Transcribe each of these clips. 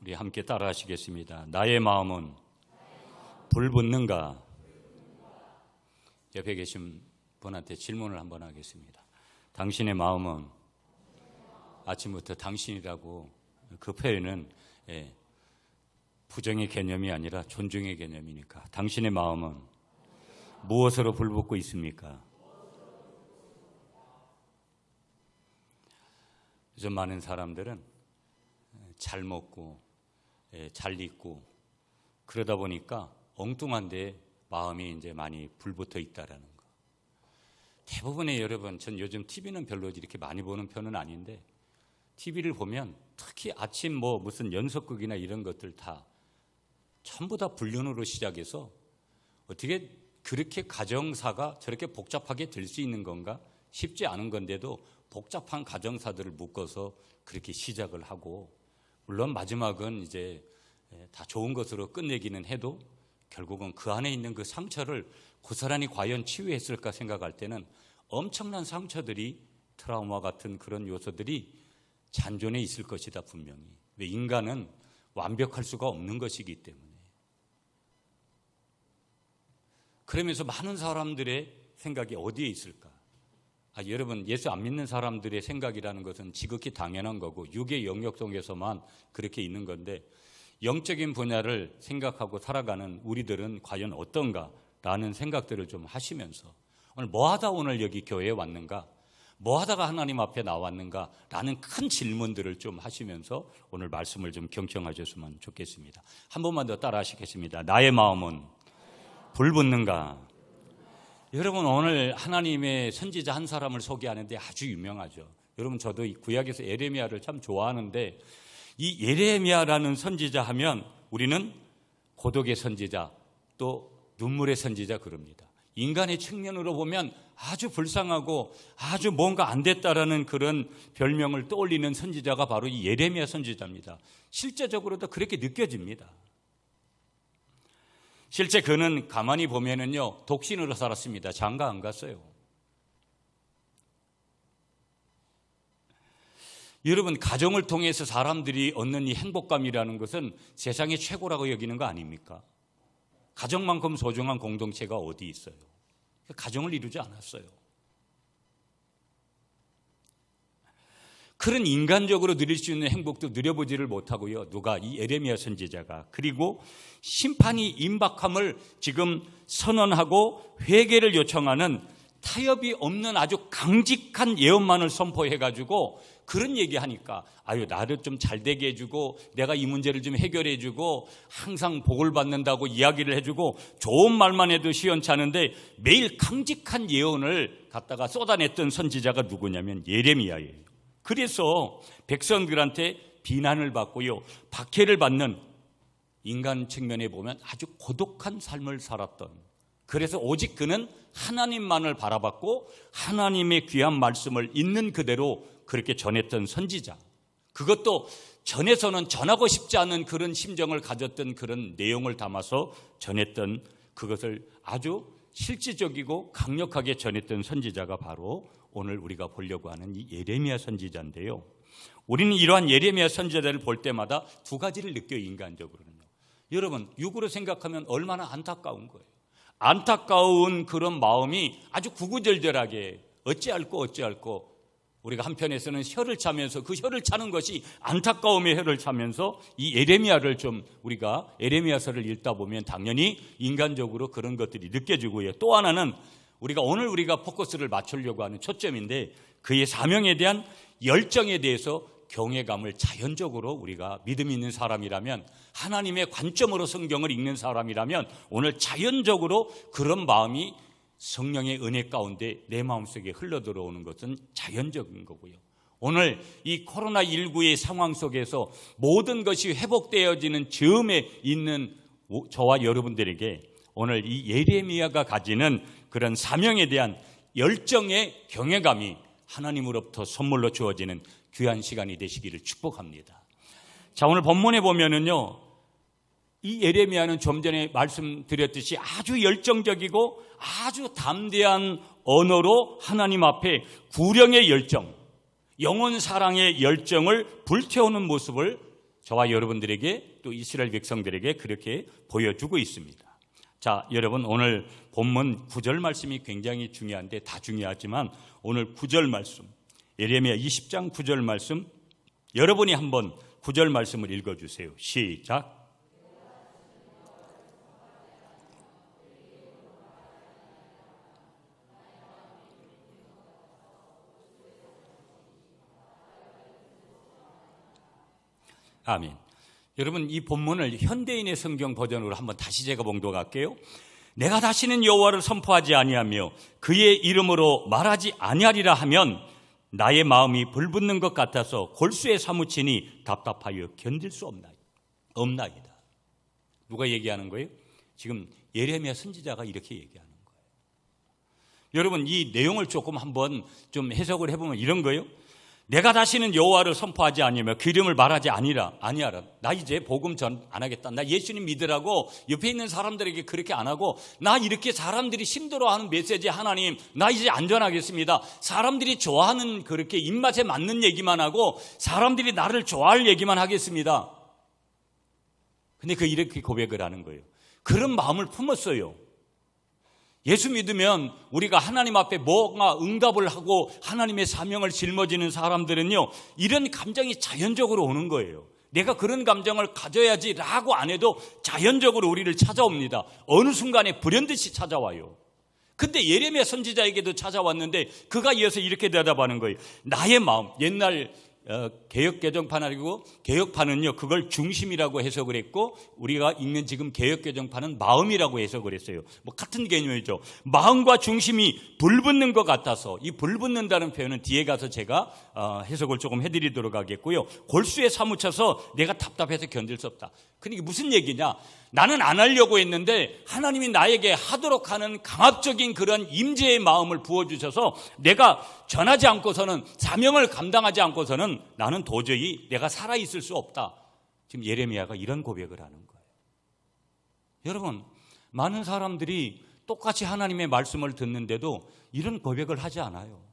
우리 함께 따라 하시겠습니다. 나의 마음은 불붙는가? 옆에 계신 분한테 질문을 한번 하겠습니다. 당신의 마음은, 아침부터 당신이라고 그 표현은 부정의 개념이 아니라 존중의 개념이니까, 당신의 마음은 무엇으로 불붙고 있습니까? 요즘 많은 사람들은 잘 먹고 잘 입고 그러다 보니까 엉뚱한데 마음이 이제 많이 불붙어 있다라는 거. 대부분의 여러분, 전 요즘 TV는 별로 이렇게 많이 보는 편은 아닌데, TV를 보면 특히 아침 무슨 연속극이나 이런 것들 다 전부 다 불륜으로 시작해서 어떻게 그렇게 가정사가 저렇게 복잡하게 될 수 있는 건가? 쉽지 않은 건데도 복잡한 가정사들을 묶어서 그렇게 시작을 하고, 물론 마지막은 이제 다 좋은 것으로 끝내기는 해도 결국은 그 안에 있는 그 상처를 고스란히 과연 치유했을까 생각할 때는 엄청난 상처들이, 트라우마 같은 그런 요소들이 잔존해 있을 것이다 분명히. 왜? 인간은 완벽할 수가 없는 것이기 때문에. 그러면서 많은 사람들의 생각이 어디에 있을까? 여러분, 예수 안 믿는 사람들의 생각이라는 것은 지극히 당연한 거고 육의 영역 속에서만 그렇게 있는 건데, 영적인 분야를 생각하고 살아가는 우리들은 과연 어떤가라는 생각들을 좀 하시면서, 오늘 뭐하다 오늘 여기 교회에 왔는가, 뭐하다가 하나님 앞에 나왔는가라는 큰 질문들을 좀 하시면서 오늘 말씀을 좀 경청하셨으면 좋겠습니다. 한 번만 더 따라 하시겠습니다. 나의 마음은 불붙는가? 여러분, 오늘 하나님의 선지자 한 사람을 소개하는데 아주 유명하죠. 여러분, 저도 이 구약에서 예레미야를 참 좋아하는데, 이 예레미야라는 선지자 하면 우리는 고독의 선지자, 또 눈물의 선지자 그럽니다. 인간의 측면으로 보면 아주 불쌍하고 아주 뭔가 안 됐다라는 그런 별명을 떠올리는 선지자가 바로 이 예레미야 선지자입니다. 실제적으로도 그렇게 느껴집니다. 실제 그는 가만히 보면은요, 독신으로 살았습니다. 장가 안 갔어요. 여러분, 가정을 통해서 사람들이 얻는 이 행복감이라는 것은 세상의 최고라고 여기는 거 아닙니까? 가정만큼 소중한 공동체가 어디 있어요? 가정을 이루지 않았어요. 그런 인간적으로 누릴 수 있는 행복도 누려보지를 못하고요. 누가? 이 예레미야 선지자가. 그리고 심판이 임박함을 지금 선언하고 회개를 요청하는 타협이 없는 아주 강직한 예언만을 선포해가지고 그런 얘기하니까, 나를 좀 잘되게 해주고 내가 이 문제를 좀 해결해주고 항상 복을 받는다고 이야기를 해주고 좋은 말만 해도 시원찮은데 매일 강직한 예언을 갖다가 쏟아냈던 선지자가 누구냐면 예레미야예요. 그래서 백성들한테 비난을 받고요, 박해를 받는, 인간 측면에 보면 아주 고독한 삶을 살았던, 그래서 오직 그는 하나님만을 바라봤고 하나님의 귀한 말씀을 있는 그대로 그렇게 전했던 선지자, 그것도 전에서는 전하고 싶지 않은 그런 심정을 가졌던 그런 내용을 담아서 전했던, 그것을 아주 실질적이고 강력하게 전했던 선지자가 바로 오늘 우리가 보려고 하는 이 예레미야 선지자인데요. 우리는 이러한 예레미야 선지자를 볼 때마다 두 가지를 느껴요. 인간적으로는요. 여러분, 육으로 생각하면 얼마나 안타까운 거예요. 안타까운 그런 마음이 아주 구구절절하게 어찌할꼬 우리가 한편에서는 혀를 차면서, 그 혀를 차는 것이 안타까움의 혀를 차면서 이 예레미야를 좀 우리가 예레미야서를 읽다 보면 당연히 인간적으로 그런 것들이 느껴지고요. 또 하나는 오늘 우리가 포커스를 맞추려고 하는 초점인데, 그의 사명에 대한 열정에 대해서 경외감을 자연적으로 우리가 믿음 있는 사람이라면, 하나님의 관점으로 성경을 읽는 사람이라면 오늘 자연적으로 그런 마음이 성령의 은혜 가운데 내 마음속에 흘러들어오는 것은 자연적인 거고요. 오늘 이 코로나19의 상황 속에서 모든 것이 회복되어지는 즈음에 있는 저와 여러분들에게 오늘 이 예레미야가 가지는 그런 사명에 대한 열정의 경외감이 하나님으로부터 선물로 주어지는 귀한 시간이 되시기를 축복합니다. 자, 오늘 본문에 보면은요, 이 예레미야는 좀 전에 말씀드렸듯이 아주 열정적이고 아주 담대한 언어로 하나님 앞에 구령의 열정, 영혼 사랑의 열정을 불태우는 모습을 저와 여러분들에게 또 이스라엘 백성들에게 그렇게 보여주고 있습니다. 자, 여러분 오늘 본문 9절 말씀이 굉장히 중요한데 다 중요하지만 오늘 9절 말씀, 예레미야 20장 9절 말씀, 여러분이 한번 9절 말씀을 읽어주세요. 시작. 아멘. 여러분 이 본문을 현대인의 성경 버전으로 한번 다시 제가 봉독할게요. 내가 다시는 여호와를 선포하지 아니하며 그의 이름으로 말하지 아니하리라 하면 나의 마음이 불붙는 것 같아서 골수에 사무치니 답답하여 견딜 수 없나이다. 누가 얘기하는 거예요? 지금 예레미야 선지자가 이렇게 얘기하는 거예요. 여러분 이 내용을 조금 한번 좀 해석을 해보면 이런 거예요. 내가 다시는 여호와를 선포하지 아니하며 그 이름을 말하지 아니하라. 나 이제 복음 전 안 하겠다. 나 예수님 믿으라고 옆에 있는 사람들에게 그렇게 안 하고 나 이렇게 사람들이 힘들어하는 메시지 하나님 나 이제 안전하겠습니다. 사람들이 좋아하는 그렇게 입맛에 맞는 얘기만 하고 사람들이 나를 좋아할 얘기만 하겠습니다. 근데 이렇게 고백을 하는 거예요. 그런 마음을 품었어요. 예수 믿으면 우리가 하나님 앞에 뭔가 응답을 하고 하나님의 사명을 짊어지는 사람들은요, 이런 감정이 자연적으로 오는 거예요. 내가 그런 감정을 가져야지라고 안 해도 자연적으로 우리를 찾아옵니다. 어느 순간에 불현듯이 찾아와요. 근데 예레미야 선지자에게도 찾아왔는데 그가 이어서 이렇게 대답하는 거예요. 나의 마음, 옛날 개역 개정판 아니고 개역판은요 그걸 중심이라고 해석을 했고 우리가 읽는 지금 개역 개정판은 마음이라고 해석을 했어요. 뭐 같은 개념이죠. 마음과 중심이 불붙는 것 같아서 이 불붙는다는 표현은 뒤에 가서 제가 해석을 조금 해드리도록 하겠고요. 골수에 사무쳐서 내가 답답해서 견딜 수 없다. 근데 이게 무슨 얘기냐? 나는 안 하려고 했는데 하나님이 나에게 하도록 하는 강압적인 그런 임재의 마음을 부어주셔서 내가 전하지 않고서는 사명을 감당하지 않고서는 나는 도저히 내가 살아있을 수 없다. 지금 예레미야가 이런 고백을 하는 거예요. 여러분 많은 사람들이 똑같이 하나님의 말씀을 듣는데도 이런 고백을 하지 않아요.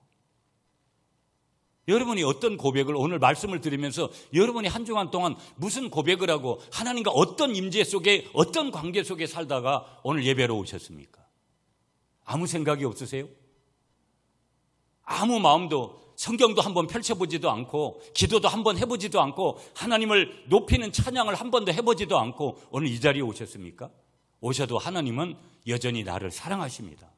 여러분이 어떤 고백을 오늘 말씀을 들으면서 여러분이 한 주간 동안 무슨 고백을 하고 하나님과 어떤 임재 속에 어떤 관계 속에 살다가 오늘 예배로 오셨습니까? 아무 생각이 없으세요? 아무 마음도 성경도 한번 펼쳐보지도 않고 기도도 한번 해보지도 않고 하나님을 높이는 찬양을 한 번도 해보지도 않고 오늘 이 자리에 오셨습니까? 오셔도 하나님은 여전히 나를 사랑하십니다.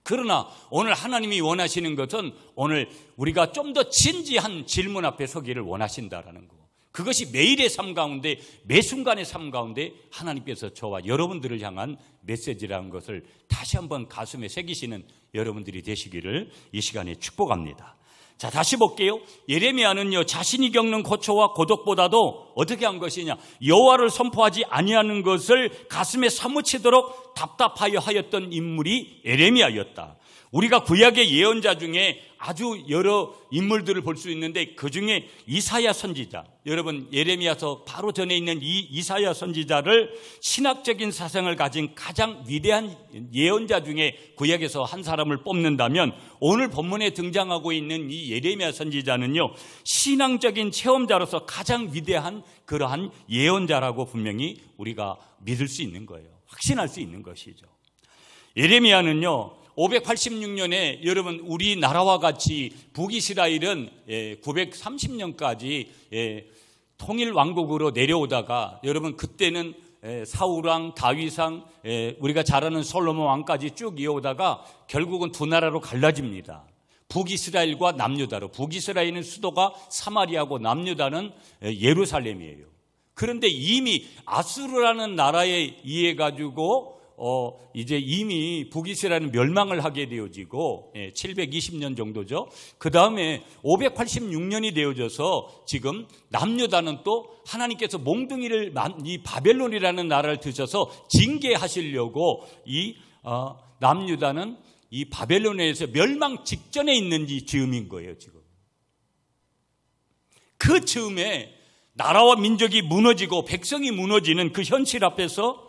그러나 오늘 하나님이 원하시는 것은 오늘 우리가 좀 더 진지한 질문 앞에 서기를 원하신다라는 거. 그것이 매일의 삶 가운데 매 순간의 삶 가운데 하나님께서 저와 여러분들을 향한 메시지라는 것을 다시 한번 가슴에 새기시는 여러분들이 되시기를 이 시간에 축복합니다. 자, 다시 볼게요. 예레미야는요 자신이 겪는 고초와 고독보다도 어떻게 한 것이냐, 여호와를 선포하지 아니하는 것을 가슴에 사무치도록 답답하여 하였던 인물이 예레미야였다. 우리가 구약의 예언자 중에 아주 여러 인물들을 볼 수 있는데 그 중에 이사야 선지자, 여러분 예레미야서 바로 전에 있는 이 이사야 선지자를 신학적인 사상을 가진 가장 위대한 예언자 중에 구약에서 한 사람을 뽑는다면 오늘 본문에 등장하고 있는 이 예레미야 선지자는요 신앙적인 체험자로서 가장 위대한 그러한 예언자라고 분명히 우리가 믿을 수 있는 거예요. 확신할 수 있는 것이죠. 예레미야는요 586년에 여러분 우리나라와 같이 북이스라엘은 930년까지 통일 왕국으로 내려오다가 여러분 그때는 사울왕, 다윗왕, 우리가 잘 아는 솔로몬 왕까지 쭉 이어오다가 결국은 두 나라로 갈라집니다. 북이스라엘과 남유다로. 북이스라엘은 수도가 사마리아고 남유다는 예루살렘이에요. 그런데 이미 아수르라는 나라에 의해 가지고 이제 이미 북이스라엘은 멸망을 하게 되어지고 720년 정도죠. 그 다음에 586년이 되어져서 지금 남유다는 또 하나님께서 몽둥이를 이 바벨론이라는 나라를 드셔서 징계하시려고 이 남유다는 이 바벨론에서 멸망 직전에 있는 이 즈음인 거예요. 지금 그 즈음에 나라와 민족이 무너지고 백성이 무너지는 그 현실 앞에서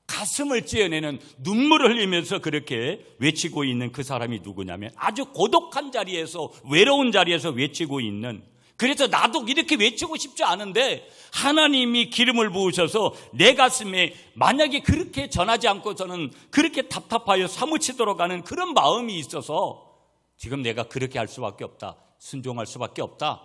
가슴을 찌어내는 눈물을 흘리면서 그렇게 외치고 있는 그 사람이 누구냐면 아주 고독한 자리에서 외로운 자리에서 외치고 있는 그래서 나도 이렇게 외치고 싶지 않은데 하나님이 기름을 부으셔서 내 가슴에 만약에 그렇게 전하지 않고서는 그렇게 답답하여 사무치도록 하는 그런 마음이 있어서 지금 내가 그렇게 할 수밖에 없다. 순종할 수밖에 없다.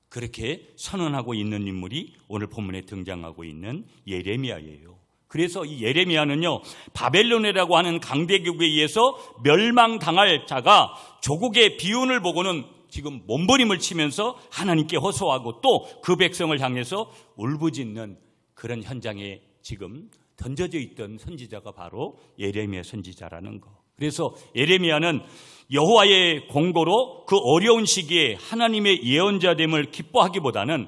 그렇게 선언하고 있는 인물이 오늘 본문에 등장하고 있는 예레미야예요. 그래서 이 예레미야는요, 바벨론이라고 하는 강대국에 의해서 멸망당할 자가 조국의 비운을 보고는 지금 몸부림을 치면서 하나님께 호소하고 또 그 백성을 향해서 울부짖는 그런 현장에 지금 던져져 있던 선지자가 바로 예레미야 선지자라는 거. 그래서 예레미야는 여호와의 공고로 그 어려운 시기에 하나님의 예언자됨을 기뻐하기보다는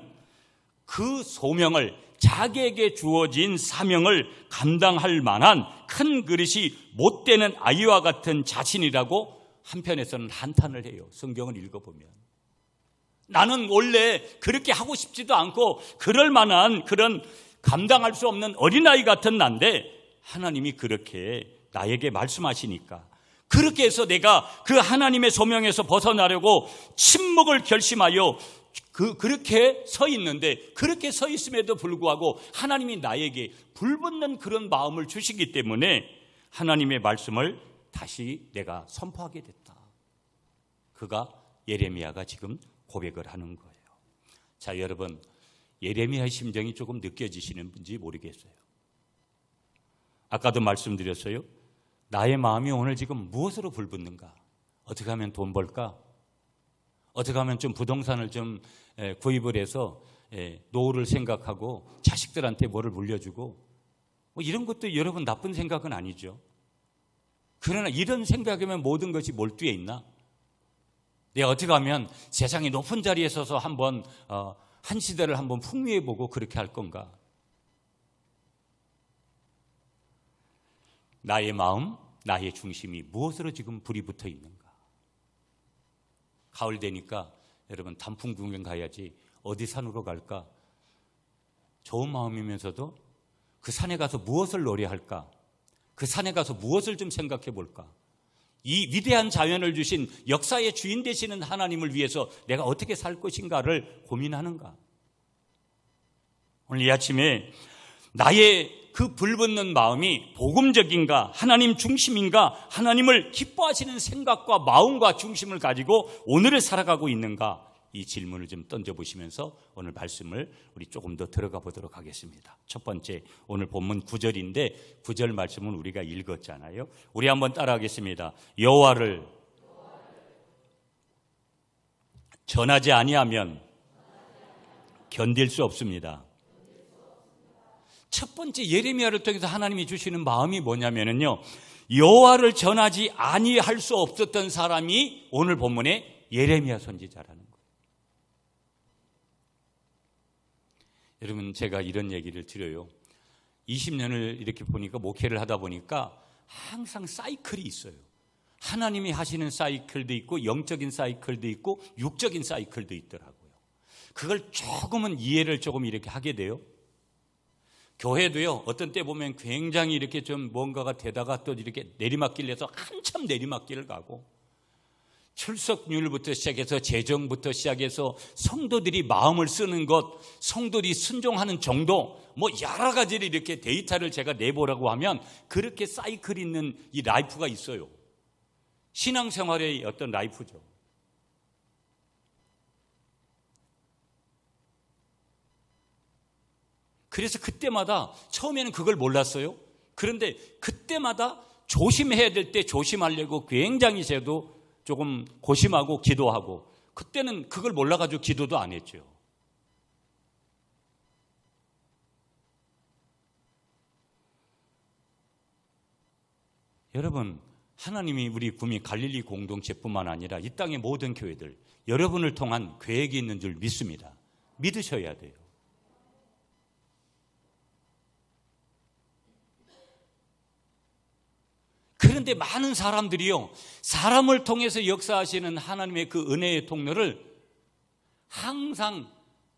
그 소명을, 자기에게 주어진 사명을 감당할 만한 큰 그릇이 못 되는 아이와 같은 자신이라고 한편에서는 한탄을 해요. 성경을 읽어보면 나는 원래 그렇게 하고 싶지도 않고 그럴 만한 그런 감당할 수 없는 어린아이 같은 난데 하나님이 그렇게 나에게 말씀하시니까 그렇게 해서 내가 그 하나님의 소명에서 벗어나려고 침묵을 결심하여 그렇게 서 있는데, 그렇게 서 있음에도 불구하고 하나님이 나에게 불붙는 그런 마음을 주시기 때문에 하나님의 말씀을 다시 내가 선포하게 됐다. 그가 예레미야가 지금 고백을 하는 거예요. 자, 여러분, 예레미야의 심정이 조금 느껴지시는지 모르겠어요. 아까도 말씀드렸어요. 나의 마음이 오늘 지금 무엇으로 불붙는가? 어떻게 하면 돈 벌까? 어떻게 하면 좀 부동산을 좀 구입을 해서 노후를 생각하고 자식들한테 뭐를 물려주고 뭐 이런 것도 여러분 나쁜 생각은 아니죠. 그러나 이런 생각이면 모든 것이 몰두해 있나? 내가 어떻게 하면 세상의 높은 자리에 서서 한번 한 시대를 한번 풍미해보고 그렇게 할 건가? 나의 마음, 나의 중심이 무엇으로 지금 불이 붙어 있는가? 가을 되니까 여러분 단풍 구경 가야지 어디 산으로 갈까? 좋은 마음이면서도 그 산에 가서 무엇을 노래할까? 그 산에 가서 무엇을 좀 생각해 볼까? 이 위대한 자연을 주신 역사의 주인 되시는 하나님을 위해서 내가 어떻게 살 것인가를 고민하는가? 오늘 이 아침에 나의 그 불붙는 마음이 복음적인가, 하나님 중심인가, 하나님을 기뻐하시는 생각과 마음과 중심을 가지고 오늘을 살아가고 있는가, 이 질문을 좀 던져보시면서 오늘 말씀을 우리 조금 더 들어가 보도록 하겠습니다. 첫 번째, 오늘 본문 9절인데 9절 말씀은 우리가 읽었잖아요. 우리 한번 따라하겠습니다. 여호와를 전하지 아니하면 견딜 수 없습니다. 첫 번째 예레미야를 통해서 하나님이 주시는 마음이 뭐냐면요, 여호와를 전하지 아니할 수 없었던 사람이 오늘 본문에 예레미야 선지자라는 거예요. 여러분, 제가 이런 얘기를 드려요. 20년을 이렇게 보니까, 목회를 하다 보니까 항상 사이클이 있어요. 하나님이 하시는 사이클도 있고 영적인 사이클도 있고 육적인 사이클도 있더라고요. 그걸 조금은 이해를 조금 이렇게 하게 돼요. 교회도요, 어떤 때 보면 굉장히 이렇게 좀 뭔가가 되다가 또 이렇게 내리막길을 해서 한참 내리막길을 가고, 출석률부터 시작해서 재정부터 시작해서 성도들이 마음을 쓰는 것, 성도들이 순종하는 정도, 뭐 여러 가지를 이렇게 데이터를 제가 내보라고 하면 그렇게 사이클 있는 이 라이프가 있어요. 신앙생활의 어떤 라이프죠. 그래서 그때마다 처음에는 그걸 몰랐어요. 그런데 그때마다 조심해야 될 때 조심하려고 굉장히 저도 조금 고심하고 기도하고, 그때는 그걸 몰라가지고 기도도 안 했죠. 여러분, 하나님이 우리 구미 갈릴리 공동체뿐만 아니라 이 땅의 모든 교회들, 여러분을 통한 계획이 있는 줄 믿습니다. 믿으셔야 돼요. 그런데 많은 사람들이요, 사람을 통해서 역사하시는 하나님의 그 은혜의 통로를 항상,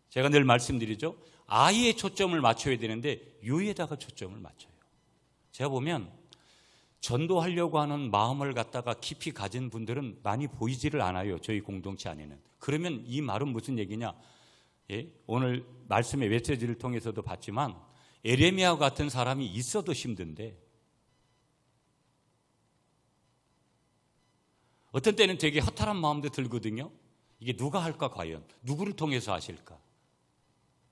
제가 늘 말씀드리죠, 아이의 초점을 맞춰야 되는데 유에다가 초점을 맞춰요. 제가 보면 전도하려고 하는 마음을 갖다가 깊이 가진 분들은 많이 보이지를 않아요. 저희 공동체 안에는. 그러면 이 말은 무슨 얘기냐? 예? 오늘 말씀의 메시지를 통해서도 봤지만 에레미야 같은 사람이 있어도 힘든데 어떤 때는 되게 허탈한 마음도 들거든요. 이게 누가 할까 과연? 누구를 통해서 하실까?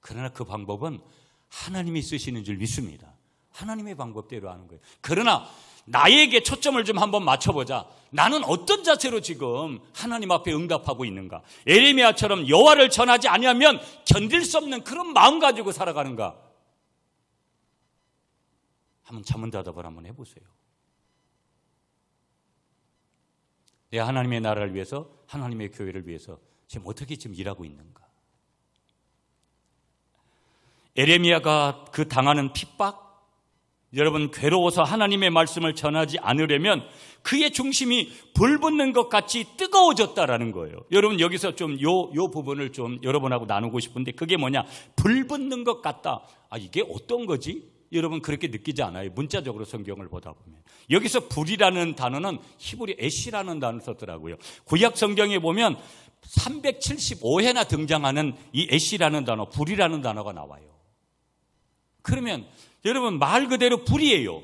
그러나 그 방법은 하나님이 쓰시는 줄 믿습니다. 하나님의 방법대로 하는 거예요. 그러나 나에게 초점을 좀 한번 맞춰보자. 나는 어떤 자세로 지금 하나님 앞에 응답하고 있는가? 에레미야처럼 여호와를 전하지 아니하면 견딜 수 없는 그런 마음 가지고 살아가는가? 한번 자문자답을 한번 해보세요. 내가 하나님의 나라를 위해서, 하나님의 교회를 위해서 지금 어떻게 지금 일하고 있는가? 에레미야가 그 당하는 핍박, 여러분 괴로워서 하나님의 말씀을 전하지 않으려면 그의 중심이 불붙는 것 같이 뜨거워졌다라는 거예요. 여러분 여기서 좀 요 부분을 좀 여러분하고 나누고 싶은데 그게 뭐냐? 불붙는 것 같다. 이게 어떤 거지? 여러분 그렇게 느끼지 않아요? 문자적으로 성경을 보다 보면. 여기서 불이라는 단어는 히브리 애시라는 단어를 썼더라고요. 구약 성경에 보면 375회나 등장하는 이 애시라는 단어, 불이라는 단어가 나와요. 그러면 여러분 말 그대로 불이에요.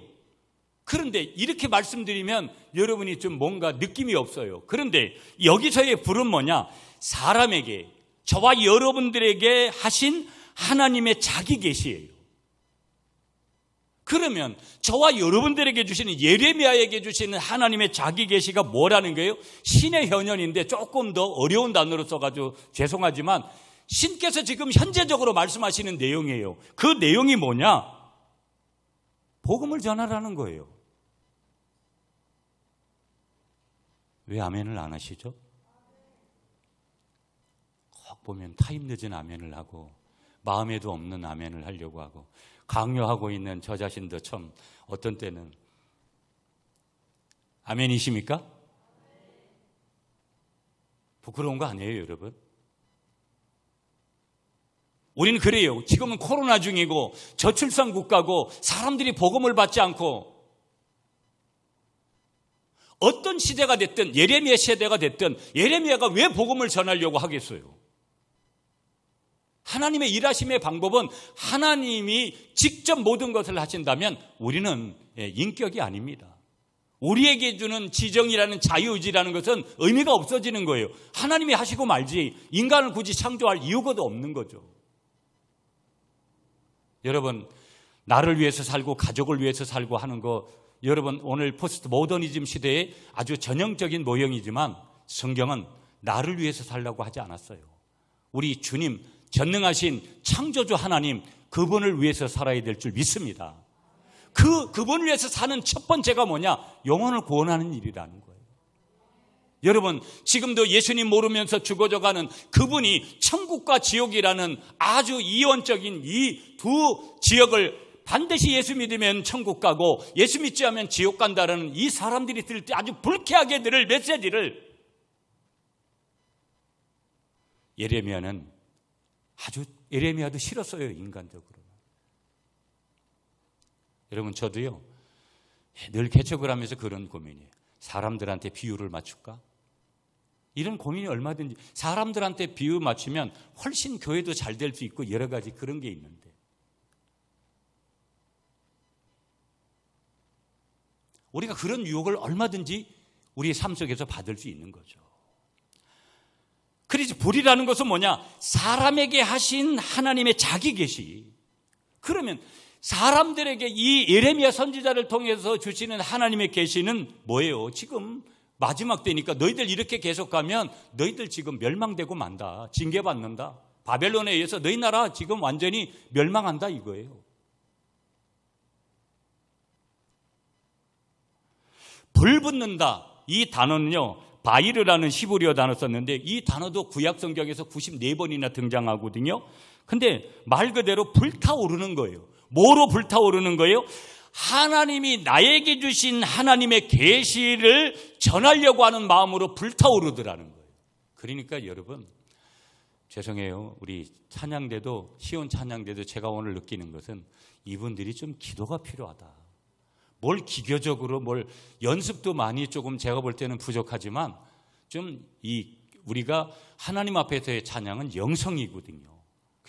그런데 이렇게 말씀드리면 여러분이 좀 뭔가 느낌이 없어요. 그런데 여기서의 불은 뭐냐? 사람에게, 저와 여러분들에게 하신 하나님의 자기 계시예요. 그러면 저와 여러분들에게 주시는, 예레미야에게 주시는 하나님의 자기 계시가 뭐라는 거예요? 신의 현현인데 조금 더 어려운 단어로 써가지고 죄송하지만 신께서 지금 현재적으로 말씀하시는 내용이에요. 그 내용이 뭐냐? 복음을 전하라는 거예요. 왜 아멘을 안 하시죠? 꼭 보면 타임 늦은 아멘을 하고 마음에도 없는 아멘을 하려고 하고 강요하고 있는 저 자신도 참 어떤 때는 아멘이십니까? 부끄러운 거 아니에요, 여러분? 우리는 그래요. 지금은 코로나 중이고 저출산 국가고 사람들이 복음을 받지 않고 어떤 시대가 됐든 예레미야 시대가 됐든 예레미야가 왜 복음을 전하려고 하겠어요? 하나님의 일하심의 방법은 하나님이 직접 모든 것을 하신다면 우리는 인격이 아닙니다. 우리에게 주는 지정이라는 자유의지라는 것은 의미가 없어지는 거예요. 하나님이 하시고 말지 인간을 굳이 창조할 이유가 없는 거죠. 여러분, 나를 위해서 살고 가족을 위해서 살고 하는 거, 여러분 오늘 포스트 모더니즘 시대의 아주 전형적인 모형이지만 성경은 나를 위해서 살라고 하지 않았어요. 우리 주님, 전능하신 창조주 하나님, 그분을 위해서 살아야 될 줄 믿습니다. 그분을 위해서 사는 첫 번째가 뭐냐? 영혼을 구원하는 일이라는 거예요. 여러분, 지금도 예수님 모르면서 죽어져가는 그분이 천국과 지옥이라는 아주 이원적인 이 두 지역을 반드시 예수 믿으면 천국 가고 예수 믿지 않으면 지옥 간다는 이 사람들이 들을 때 아주 불쾌하게 들을 메시지를 예레미야는 예레미야도 싫었어요, 인간적으로. 여러분, 저도요 늘 개척을 하면서 그런 고민이에요. 사람들한테 비유를 맞출까? 이런 고민이 얼마든지, 사람들한테 비유 맞추면 훨씬 교회도 잘 될 수 있고 여러 가지 그런 게 있는데 우리가 그런 유혹을 얼마든지 우리의 삶 속에서 받을 수 있는 거죠. 그래서 불이라는 것은 뭐냐? 사람에게 하신 하나님의 자기 계시. 그러면 사람들에게 이 예레미야 선지자를 통해서 주시는 하나님의 계시는 뭐예요? 지금 마지막 때니까 너희들 이렇게 계속 가면 너희들 지금 멸망되고 만다. 징계받는다. 바벨론에 의해서 너희 나라 지금 완전히 멸망한다 이거예요. 불붙는다. 이 단어는요, 바이르라는 히브리어 단어 썼는데 이 단어도 구약 성경에서 94번이나 등장하거든요. 근데 말 그대로 불타오르는 거예요. 뭐로 불타오르는 거예요? 하나님이 나에게 주신 하나님의 계시를 전하려고 하는 마음으로 불타오르더라는 거예요. 그러니까 여러분, 죄송해요. 우리 찬양대도, 시온 찬양대도 제가 오늘 느끼는 것은 이분들이 좀 기도가 필요하다. 뭘 기교적으로 뭘 연습도 많이 조금 제가 볼 때는 부족하지만 좀 우리가 하나님 앞에서의 찬양은 영성이거든요.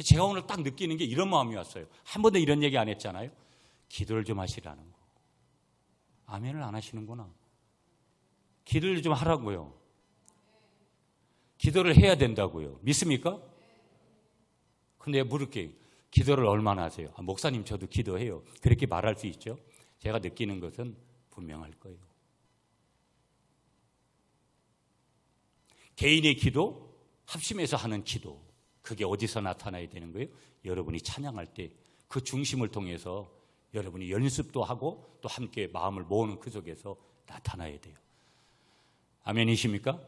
제가 오늘 딱 느끼는 게 이런 마음이 왔어요. 한 번도 이런 얘기 안 했잖아요. 기도를 좀 하시라는 거. 아멘을 안 하시는구나. 기도를 좀 하라고요. 기도를 해야 된다고요. 믿습니까? 근데 물을게요. 기도를 얼마나 하세요? 목사님 저도 기도해요. 그렇게 말할 수 있죠. 제가 느끼는 것은 분명할 거예요. 개인의 기도, 합심해서 하는 기도, 그게 어디서 나타나야 되는 거예요? 여러분이 찬양할 때 그 중심을 통해서 여러분이 연습도 하고 또 함께 마음을 모으는 그 속에서 나타나야 돼요. 아멘이십니까?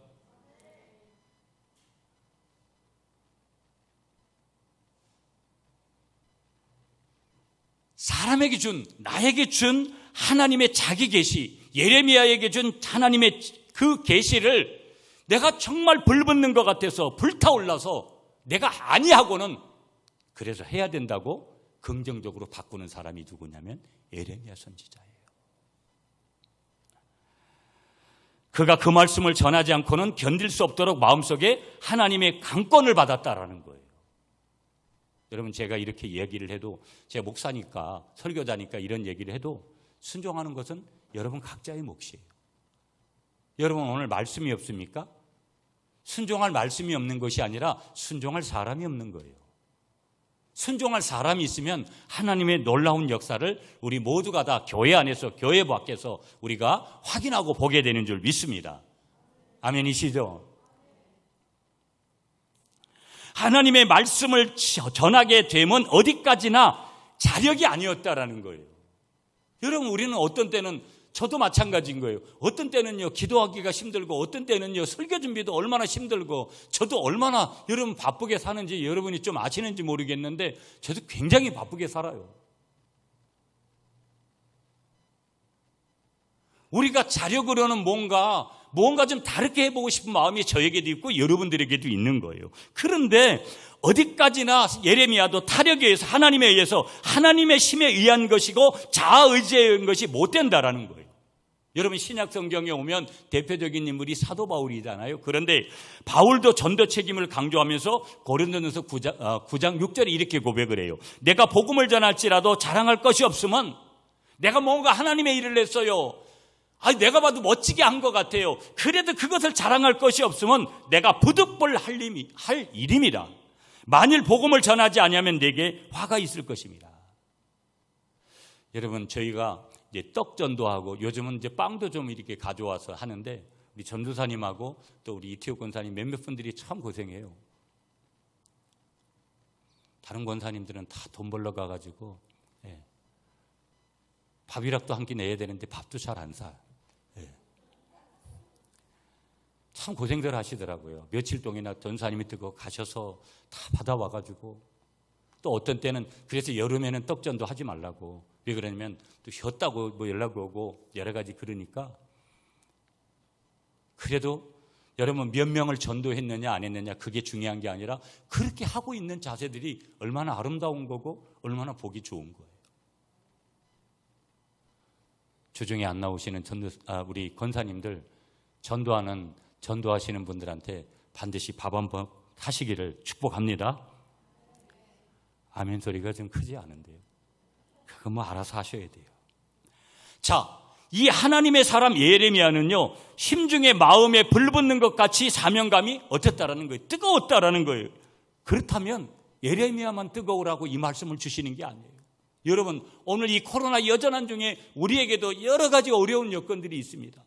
사람에게 준, 나에게 준 하나님의 자기 계시, 예레미야에게 준 하나님의 그 계시를 내가 정말 불붙는 것 같아서 불타올라서 내가 아니하고는 그래서 해야 된다고 긍정적으로 바꾸는 사람이 누구냐면 예레미야 선지자예요. 그가 그 말씀을 전하지 않고는 견딜 수 없도록 마음속에 하나님의 강권을 받았다라는 거예요. 여러분 제가 이렇게 얘기를 해도 제가 목사니까 설교자니까 이런 얘기를 해도 순종하는 것은 여러분 각자의 몫이에요. 여러분 오늘 말씀이 없습니까? 순종할 말씀이 없는 것이 아니라 순종할 사람이 없는 거예요. 순종할 사람이 있으면 하나님의 놀라운 역사를 우리 모두가 다 교회 안에서 교회 밖에서 우리가 확인하고 보게 되는 줄 믿습니다. 아멘이시죠? 하나님의 말씀을 전하게 되면 어디까지나 자력이 아니었다라는 거예요. 여러분 우리는 어떤 때는 저도 마찬가지인 거예요. 어떤 때는요 기도하기가 힘들고 어떤 때는요 설교 준비도 얼마나 힘들고 저도 얼마나 여러분 바쁘게 사는지 여러분이 좀 아시는지 모르겠는데 저도 굉장히 바쁘게 살아요. 우리가 자력으로는 뭔가 좀 다르게 해보고 싶은 마음이 저에게도 있고 여러분들에게도 있는 거예요. 그런데 어디까지나 예레미야도 타력에 의해서 하나님에 의해서 하나님의 힘에 의한 것이고 자아의지에 의한 것이 못 된다라는 거예요. 여러분 신약 성경에 오면 대표적인 인물이 사도 바울이잖아요. 그런데 바울도 전도 책임을 강조하면서 고린도전서 9장 6절에 이렇게 고백을 해요. 내가 복음을 전할지라도 자랑할 것이 없으면 내가 뭔가 하나님의 일을 했어요. 내가 봐도 멋지게 한 것 같아요. 그래도 그것을 자랑할 것이 없으면 내가 부득불 할 일임이라. 만일 복음을 전하지 아니하면 내게 화가 있을 것입니다. 여러분 저희가 이제 떡 전도하고 요즘은 이제 빵도 좀 이렇게 가져와서 하는데 우리 전도사님하고 또 우리 이태욱 권사님 몇몇 분들이 참 고생해요. 다른 권사님들은 다 돈 벌러 가가지고 밥이라도 한 끼 내야 되는데 밥도 잘 안 사. 참 고생들 하시더라고요. 며칠 동안이나 전사님이 뜨고 가셔서 다 받아와가지고 또 어떤 때는 그래서 여름에는 떡전도 하지 말라고. 왜 그러냐면 또 쉬었다고 뭐 연락 오고 여러 가지 그러니까. 그래도 여러분 몇 명을 전도했느냐 안 했느냐 그게 중요한 게 아니라 그렇게 하고 있는 자세들이 얼마나 아름다운 거고 얼마나 보기 좋은 거예요. 주중에 안 나오시는 우리 권사님들 전도하시는 분들한테 반드시 밥 한번 하시기를 축복합니다. 아멘 소리가 좀 크지 않은데요. 그건 뭐 알아서 하셔야 돼요. 자, 이 하나님의 사람 예레미야는요, 심중에 마음에 불붙는 것 같이 사명감이 어땠다라는 거예요. 뜨거웠다라는 거예요. 그렇다면 예레미야만 뜨거우라고 이 말씀을 주시는 게 아니에요. 여러분, 오늘 이 코로나 여전한 중에 우리에게도 여러 가지 어려운 여건들이 있습니다.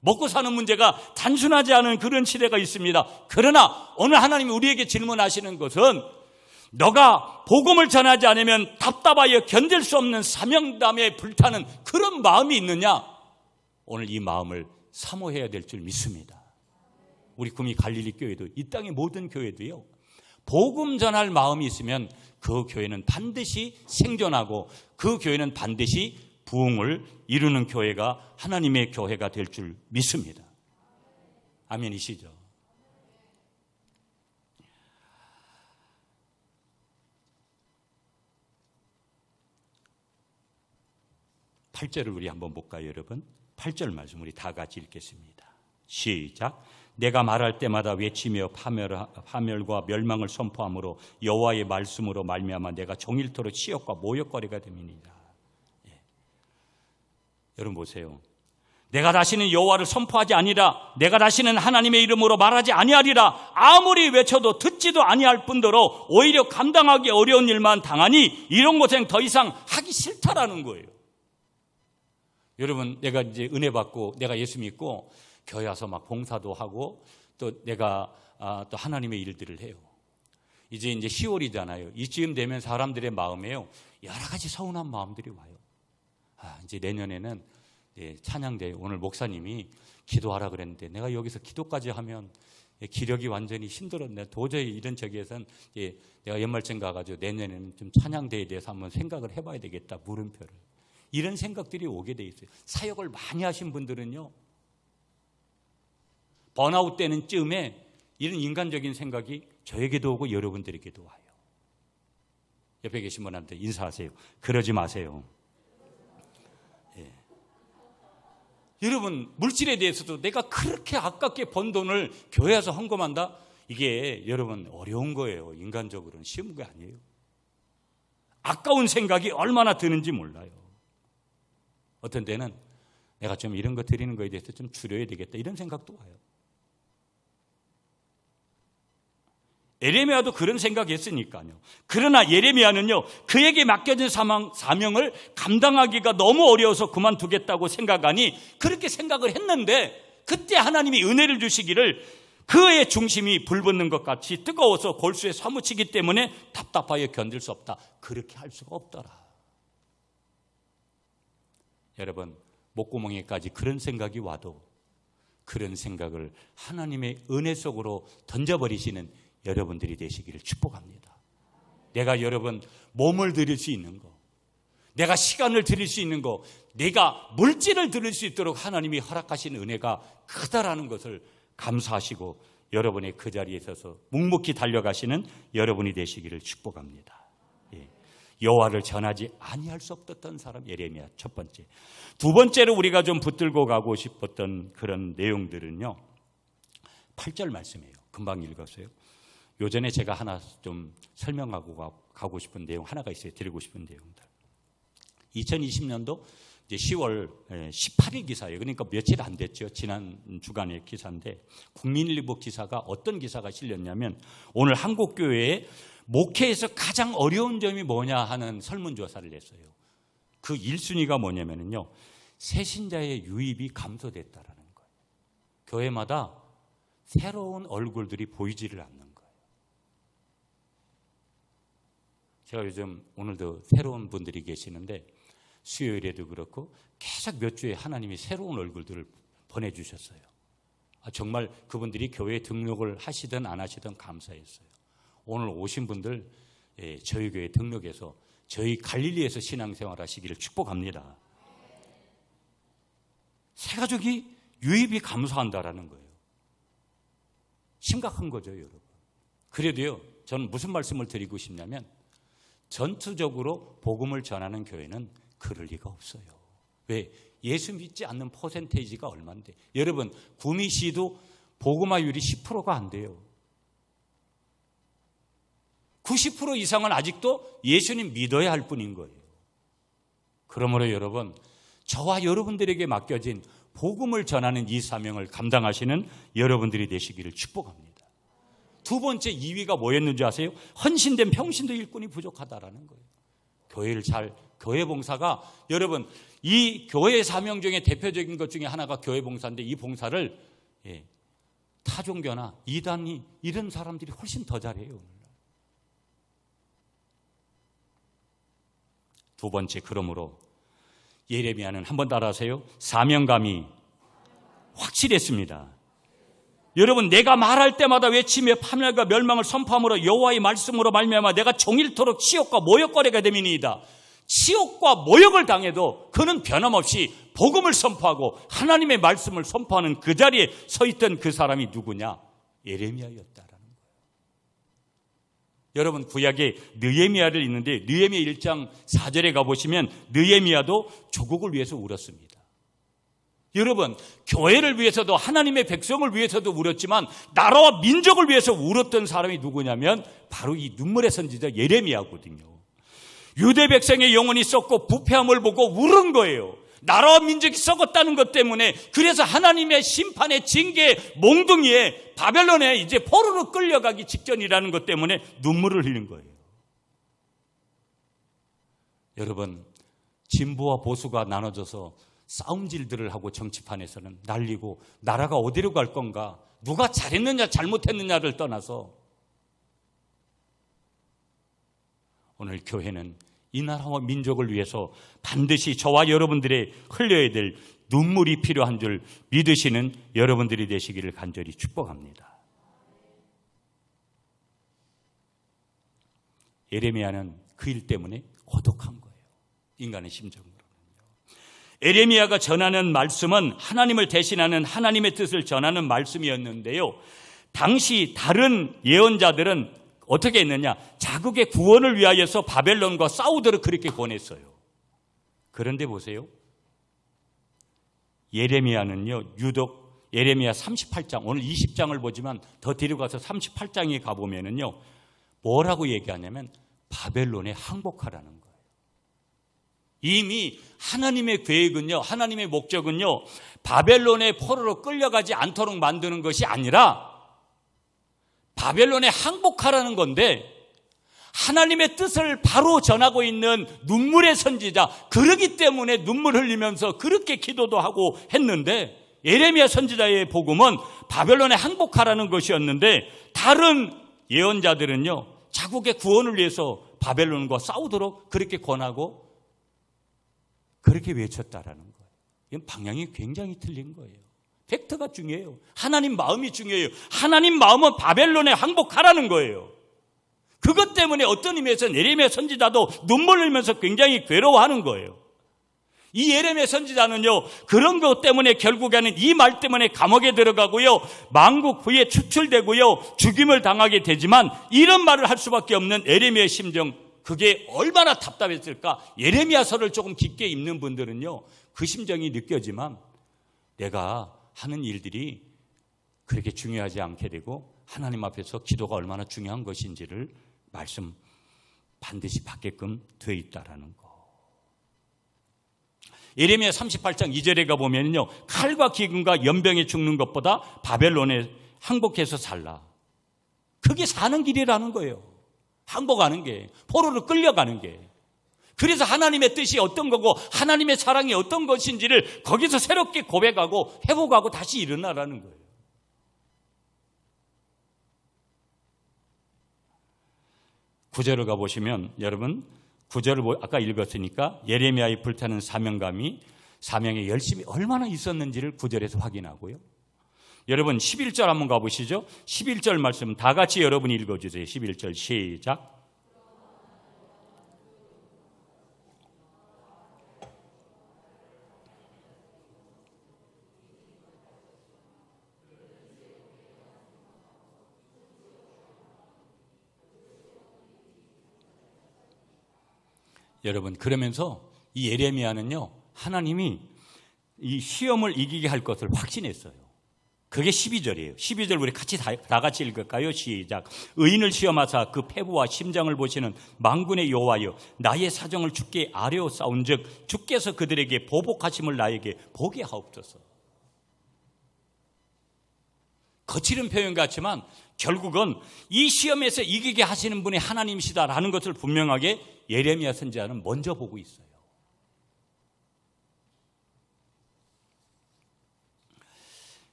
먹고 사는 문제가 단순하지 않은 그런 시대가 있습니다. 그러나 오늘 하나님이 우리에게 질문하시는 것은 너가 복음을 전하지 않으면 답답하여 견딜 수 없는 사명감에 불타는 그런 마음이 있느냐? 오늘 이 마음을 사모해야 될 줄 믿습니다. 우리 구미 갈릴리 교회도 이 땅의 모든 교회도요. 복음 전할 마음이 있으면 그 교회는 반드시 생존하고 그 교회는 반드시 부흥을 이루는 교회가 하나님의 교회가 될 줄 믿습니다. 아멘이시죠? 8절을 우리 한번 볼까요, 여러분? 8절 말씀 우리 다 같이 읽겠습니다. 시작. 내가 말할 때마다 외치며 파멸과 멸망을 선포함으로 여호와의 말씀으로 말미암아 내가 종일토록 치욕과 모욕거리가 됨이니이다. 예. 여러분 보세요. 내가 다시는 여호와를 선포하지 아니라, 내가 다시는 하나님의 이름으로 말하지 아니하리라. 아무리 외쳐도 듣지도 아니할 뿐더러 오히려 감당하기 어려운 일만 당하니 이런 고생 더 이상 하기 싫다라는 거예요. 여러분, 내가 이제 은혜 받고 내가 예수 믿고 교회 와서 막 봉사도 하고 또 내가 또 하나님의 일들을 해요. 이제 10월이잖아요. 이쯤 되면 사람들의 마음에요, 여러 가지 서운한 마음들이 와요. 이제 내년에는 찬양대 오늘 목사님이 기도하라 그랬는데 내가 여기서 기도까지 하면 기력이 완전히 힘들었네. 도저히 이런 저기에선 내가 연말쯤 가가지고 내년에는 좀 찬양대에 대해서 한번 생각을 해봐야 되겠다. 물음표를. 이런 생각들이 오게 돼 있어요. 사역을 많이 하신 분들은요, 번아웃 되는 쯤에 이런 인간적인 생각이 저에게도 오고 여러분들에게도 와요. 옆에 계신 분한테 인사하세요. 그러지 마세요. 예. 여러분, 물질에 대해서도 내가 그렇게 아깝게 번 돈을 교회 와서 헌금한다? 이게 여러분 어려운 거예요. 인간적으로는 쉬운 게 아니에요. 아까운 생각이 얼마나 드는지 몰라요. 어떤 때는 내가 좀 이런 거 드리는 거에 대해서 좀 줄여야 되겠다, 이런 생각도 와요. 예레미야도 그런 생각했으니까요. 그러나 예레미야는요, 그에게 맡겨진 사명을 감당하기가 너무 어려워서 그만두겠다고 생각하니 그렇게 생각을 했는데, 그때 하나님이 은혜를 주시기를 그의 중심이 불붙는 것 같이 뜨거워서 골수에 사무치기 때문에 답답하여 견딜 수 없다. 그렇게 할 수가 없더라. 여러분, 목구멍에까지 그런 생각이 와도 그런 생각을 하나님의 은혜 속으로 던져버리시는 여러분들이 되시기를 축복합니다. 내가 여러분 몸을 드릴 수 있는 거, 내가 시간을 드릴 수 있는 거, 내가 물질을 드릴 수 있도록 하나님이 허락하신 은혜가 크다라는 것을 감사하시고 여러분의 그 자리에 서서 묵묵히 달려가시는 여러분이 되시기를 축복합니다. 예. 여호와를 전하지 아니할 수 없었던 사람 예레미야, 첫 번째. 두 번째로 우리가 좀 붙들고 가고 싶었던 그런 내용들은요, 8절 말씀이에요. 금방 읽었어요. 요전에 제가 하나 좀 설명하고 가고 싶은 내용 하나가 있어요. 드리고 싶은 내용들. 2020년도 이제 10월 18일 기사예요. 그러니까 며칠 안 됐죠. 지난 주간의 기사인데, 국민일보 기사가 어떤 기사가 실렸냐면, 오늘 한국교회에 목회에서 가장 어려운 점이 뭐냐 하는 설문조사를 냈어요. 그 1순위가 뭐냐면요, 새신자의 유입이 감소됐다라는 거예요. 교회마다 새로운 얼굴들이 보이지를 않는 거예요. 제가 요즘 오늘도 새로운 분들이 계시는데 수요일에도 그렇고 계속 몇 주에 하나님이 새로운 얼굴들을 보내주셨어요. 정말 그분들이 교회에 등록을 하시든 안 하시든 감사했어요. 오늘 오신 분들 저희 교회에 등록해서 저희 갈릴리에서 신앙생활 하시기를 축복합니다. 새가족이 유입이 감소한다라는 거예요. 심각한 거죠, 여러분. 그래도요, 저는 무슨 말씀을 드리고 싶냐면, 전투적으로 복음을 전하는 교회는 그럴 리가 없어요. 왜? 예수 믿지 않는 퍼센테이지가 얼마인데. 여러분, 구미시도 복음화율이 10%가 안 돼요. 90% 이상은 아직도 예수님 믿어야 할 뿐인 거예요. 그러므로 여러분, 저와 여러분들에게 맡겨진 복음을 전하는 이 사명을 감당하시는 여러분들이 되시기를 축복합니다. 두 번째 2위가 뭐였는지 아세요? 헌신된 평신도 일꾼이 부족하다라는 거예요. 교회 봉사가, 여러분, 이 교회 사명 중에 대표적인 것 중에 하나가 교회 봉사인데, 이 봉사를 타종교나 이단이 이런 사람들이 훨씬 더 잘해요. 두 번째, 그러므로 예레미야는 한번 따라하세요. 사명감이 확실했습니다. 여러분, 내가 말할 때마다 외치며 파멸과 멸망을 선포함으로 여호와의 말씀으로 말미암아 내가 종일토록 치욕과 모욕거리가 됨이니이다. 치욕과 모욕을 당해도 그는 변함없이 복음을 선포하고 하나님의 말씀을 선포하는 그 자리에 서 있던 그 사람이 누구냐? 예레미야였다라는 거예요. 여러분 구약에 느헤미야를 읽는데 느헤미야 1장 4절에 가보시면 느헤미야도 조국을 위해서 울었습니다. 여러분 교회를 위해서도 하나님의 백성을 위해서도 울었지만 나라와 민족을 위해서 울었던 사람이 누구냐면 바로 이 눈물의 선지자 예레미야거든요. 유대 백성의 영혼이 썩고 부패함을 보고 울은 거예요. 나라와 민족이 썩었다는 것 때문에. 그래서 하나님의 심판의 징계 몽둥이에 바벨론에 이제 포로로 끌려가기 직전이라는 것 때문에 눈물을 흘린 거예요. 여러분 진보와 보수가 나눠져서 싸움질들을 하고 정치판에서는 날리고 나라가 어디로 갈 건가, 누가 잘했느냐 잘못했느냐를 떠나서 오늘 교회는 이 나라와 민족을 위해서 반드시 저와 여러분들의 흘려야 될 눈물이 필요한 줄 믿으시는 여러분들이 되시기를 간절히 축복합니다. 예레미야는 그 일 때문에 고독한 거예요. 인간의 심정으로. 예레미야가 전하는 말씀은 하나님을 대신하는 하나님의 뜻을 전하는 말씀이었는데요. 당시 다른 예언자들은 어떻게 했느냐? 자국의 구원을 위하여서 바벨론과 싸우도록 그렇게 권했어요. 그런데 보세요. 예레미야는요, 유독 예레미야 38장, 오늘 20장을 보지만 더 뒤로 가서 38장에 가보면은요, 뭐라고 얘기하냐면 바벨론에 항복하라는 거예요. 이미 하나님의 계획은요, 하나님의 목적은요, 바벨론의 포로로 끌려가지 않도록 만드는 것이 아니라 바벨론에 항복하라는 건데, 하나님의 뜻을 바로 전하고 있는 눈물의 선지자, 그러기 때문에 눈물 흘리면서 그렇게 기도도 하고 했는데, 예레미야 선지자의 복음은 바벨론에 항복하라는 것이었는데, 다른 예언자들은요, 자국의 구원을 위해서 바벨론과 싸우도록 그렇게 권하고 그렇게 외쳤다라는 거예요. 이건 방향이 굉장히 틀린 거예요. 팩트가 중요해요. 하나님 마음이 중요해요. 하나님 마음은 바벨론에 항복하라는 거예요. 그것 때문에 어떤 의미에서 예레미야 선지자도 눈물 흘리면서 굉장히 괴로워하는 거예요. 이 예레미야 선지자는요, 그런 것 때문에 결국에는 이 말 때문에 감옥에 들어가고요, 만국 후에 추출되고요, 죽임을 당하게 되지만 이런 말을 할 수밖에 없는 예레미야의 심정, 그게 얼마나 답답했을까? 예레미야서를 조금 깊게 읽는 분들은요, 그 심정이 느껴지만 내가 하는 일들이 그렇게 중요하지 않게 되고 하나님 앞에서 기도가 얼마나 중요한 것인지를 말씀 반드시 받게끔 되어 있다라는 거. 예레미야 38장 2절에 가보면요, 칼과 기근과 연병에 죽는 것보다 바벨론에 항복해서 살라. 그게 사는 길이라는 거예요. 항복하는 게, 포로로 끌려가는 게. 그래서 하나님의 뜻이 어떤 거고 하나님의 사랑이 어떤 것인지를 거기서 새롭게 고백하고 회복하고 다시 일어나라는 거예요. 구절을 가보시면 여러분, 구절을 아까 읽었으니까 예레미야의 불타는 사명에 열심히 얼마나 있었는지를 구절에서 확인하고요. 여러분 11절 한번 가보시죠. 11절 말씀 다 같이 여러분이 읽어주세요. 11절 시작. 여러분 그러면서 이 예레미야는요, 하나님이 이 시험을 이기게 할 것을 확신했어요. 그게 12절이에요. 12절 우리 다 같이 읽을까요? 시작. 의인을 시험하사 그 패부와 심장을 보시는 만군의 여호와여, 나의 사정을 주께 아뢰어 싸운즉 주께서 그들에게 보복하심을 나에게 보게 하옵소서. 거칠은 표현 같지만 결국은 이 시험에서 이기게 하시는 분이 하나님이시다라는 것을 분명하게 예레미야 선지자는 먼저 보고 있어요.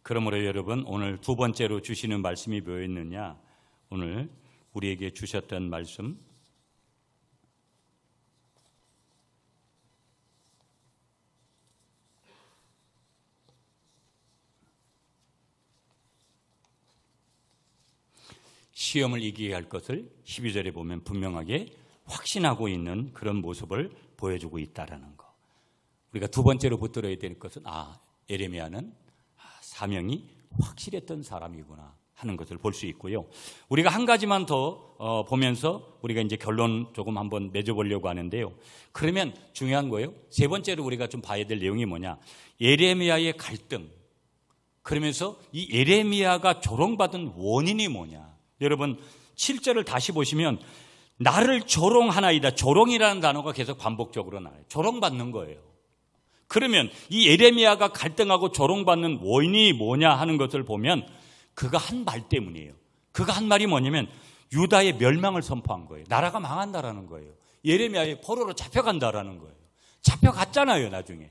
그러므로 여러분, 오늘 두 번째로 주시는 말씀이 뭐였느냐? 오늘 우리에게 주셨던 말씀, 시험을 이기게 할 것을 12절에 보면 분명하게 확신하고 있는 그런 모습을 보여주고 있다라는 거. 우리가 두 번째로 붙들어야 될 것은 예레미야는 사명이 확실했던 사람이구나. 하는 것을 볼 수 있고요. 우리가 한 가지만 더 보면서 우리가 이제 결론 조금 한번 맺어보려고 하는데요. 그러면 중요한 거예요. 세 번째로 우리가 좀 봐야 될 내용이 뭐냐. 예레미야의 갈등. 그러면서 이 예레미야가 조롱받은 원인이 뭐냐. 여러분 7절을 다시 보시면 나를 조롱하나이다. 조롱이라는 단어가 계속 반복적으로 나와요. 조롱받는 거예요. 그러면 이 예레미야가 갈등하고 조롱받는 원인이 뭐냐 하는 것을 보면 그가 한 말 때문이에요. 그가 한 말이 뭐냐면 유다의 멸망을 선포한 거예요. 나라가 망한다라는 거예요. 예레미야의 포로로 잡혀간다라는 거예요. 잡혀갔잖아요, 나중에.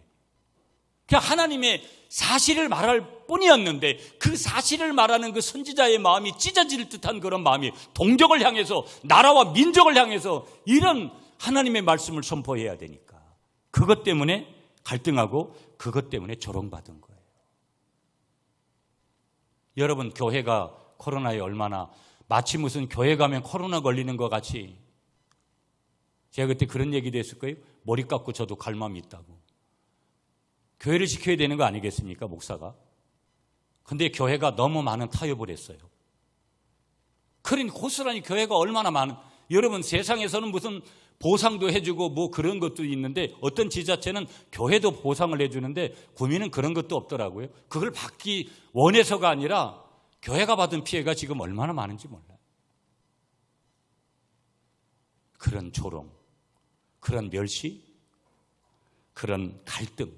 그냥 하나님의 사실을 말할 뿐이었는데 그 사실을 말하는 그 선지자의 마음이 찢어질 듯한 그런 마음이 동족을 향해서 나라와 민족을 향해서 이런 하나님의 말씀을 선포해야 되니까 그것 때문에 갈등하고 그것 때문에 조롱받은 거예요. 여러분 교회가 코로나에 얼마나 마치 무슨 교회 가면 코로나 걸리는 것 같이 제가 그때 그런 얘기도 했을 거예요. 머리 깎고 저도 갈 마음이 있다고. 교회를 지켜야 되는 거 아니겠습니까, 목사가? 근데 교회가 너무 많은 타협을 했어요. 그러니 고스란히 교회가 얼마나 많은, 여러분 세상에서는 무슨 보상도 해주고 뭐 그런 것도 있는데 어떤 지자체는 교회도 보상을 해주는데 구민은 그런 것도 없더라고요. 그걸 받기 원해서가 아니라 교회가 받은 피해가 지금 얼마나 많은지 몰라요. 그런 조롱, 그런 멸시, 그런 갈등.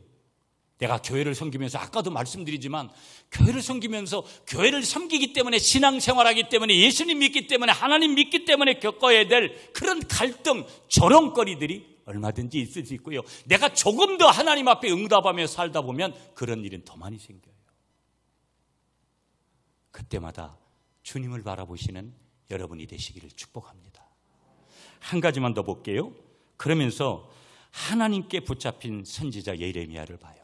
내가 교회를 섬기면서 아까도 말씀드리지만 교회를 섬기면서 교회를 섬기기 때문에 신앙생활하기 때문에 예수님 믿기 때문에 하나님 믿기 때문에 겪어야 될 그런 갈등, 조롱거리들이 얼마든지 있을 수 있고요. 내가 조금 더 하나님 앞에 응답하며 살다 보면 그런 일은 더 많이 생겨요. 그때마다 주님을 바라보시는 여러분이 되시기를 축복합니다. 한 가지만 더 볼게요. 그러면서 하나님께 붙잡힌 선지자 예레미야를 봐요.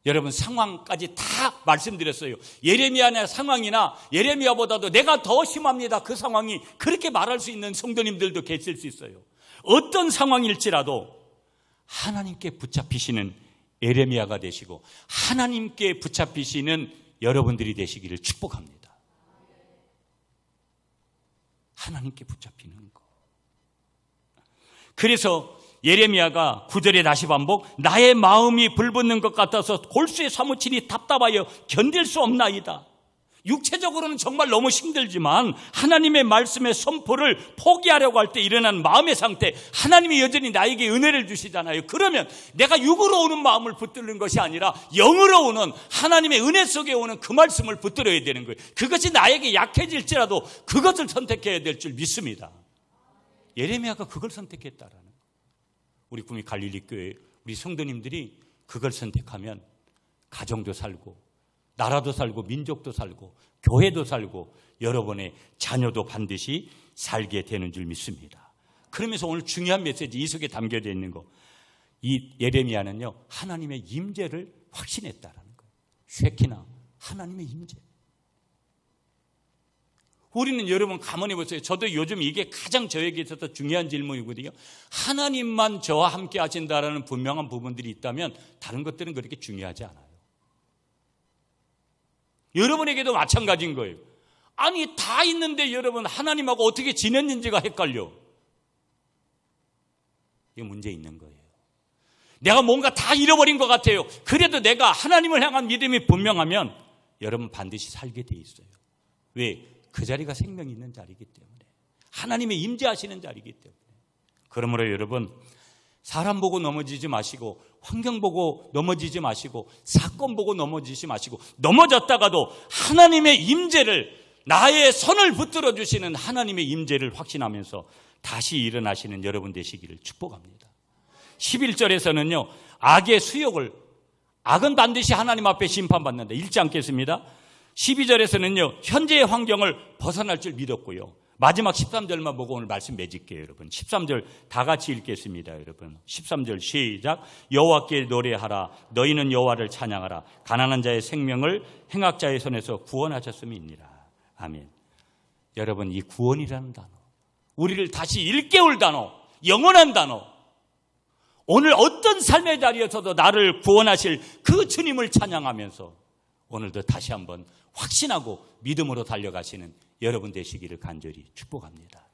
여러분 상황까지 다 말씀드렸어요. 예레미야의 상황이나 예레미야보다도 내가 더 심합니다. 그 상황이 그렇게 말할 수 있는 성도님들도 계실 수 있어요. 어떤 상황일지라도 하나님께 붙잡히시는 예레미야가 되시고 하나님께 붙잡히시는 여러분들이 되시기를 축복합니다. 하나님께 붙잡히는 거. 그래서 예레미야가 9절에 다시 반복, 나의 마음이 불붙는 것 같아서 골수에 사무치니 답답하여 견딜 수 없나이다. 육체적으로는 정말 너무 힘들지만 하나님의 말씀의 선포를 포기하려고 할 때 일어난 마음의 상태, 하나님이 여전히 나에게 은혜를 주시잖아요. 그러면 내가 육으로 오는 마음을 붙들는 것이 아니라 영으로 오는 하나님의 은혜 속에 오는 그 말씀을 붙들어야 되는 거예요. 그것이 나에게 약해질지라도 그것을 선택해야 될 줄 믿습니다. 예레미야가 그걸 선택했다라는 거예요. 우리 구미 갈릴리 교회 우리 성도님들이 그걸 선택하면 가정도 살고 나라도 살고 민족도 살고 교회도 살고 여러분의 자녀도 반드시 살게 되는 줄 믿습니다. 그러면서 오늘 중요한 메시지 이 속에 담겨져 있는 거, 이 예레미야는요 하나님의 임재를 확신했다라는 거예요. 쉐키나 하나님의 임재. 우리는 여러분 가만히 보세요. 저도 요즘 이게 가장 저에게 있어서 중요한 질문이거든요. 하나님만 저와 함께 하신다라는 분명한 부분들이 있다면 다른 것들은 그렇게 중요하지 않아요. 여러분에게도 마찬가지인 거예요. 아니 다 있는데 여러분 하나님하고 어떻게 지냈는지가 헷갈려. 이게 문제 있는 거예요. 내가 뭔가 다 잃어버린 것 같아요. 그래도 내가 하나님을 향한 믿음이 분명하면 여러분 반드시 살게 돼 있어요. 왜? 그 자리가 생명이 있는 자리이기 때문에, 하나님의 임재하시는 자리이기 때문에. 그러므로 여러분 사람 보고 넘어지지 마시고 환경 보고 넘어지지 마시고 사건 보고 넘어지지 마시고 넘어졌다가도 하나님의 임재를, 나의 손을 붙들어 주시는 하나님의 임재를 확신하면서 다시 일어나시는 여러분 되시기를 축복합니다. 11절에서는요 악의 수욕을, 악은 반드시 하나님 앞에 심판받는다 잃지 않겠습니다. 12절에서는요 현재의 환경을 벗어날 줄 믿었고요. 마지막 13절만 보고 오늘 말씀 맺을게요. 여러분 13절 다 같이 읽겠습니다. 여러분 13절 시작. 여호와께 노래하라. 너희는 여호와를 찬양하라. 가난한 자의 생명을 행악자의 손에서 구원하셨음이니라. 아멘. 여러분 이 구원이라는 단어, 우리를 다시 일깨울 단어, 영원한 단어, 오늘 어떤 삶의 자리에서도 나를 구원하실 그 주님을 찬양하면서 오늘도 다시 한번 확신하고 믿음으로 달려가시는 여러분 되시기를 간절히 축복합니다.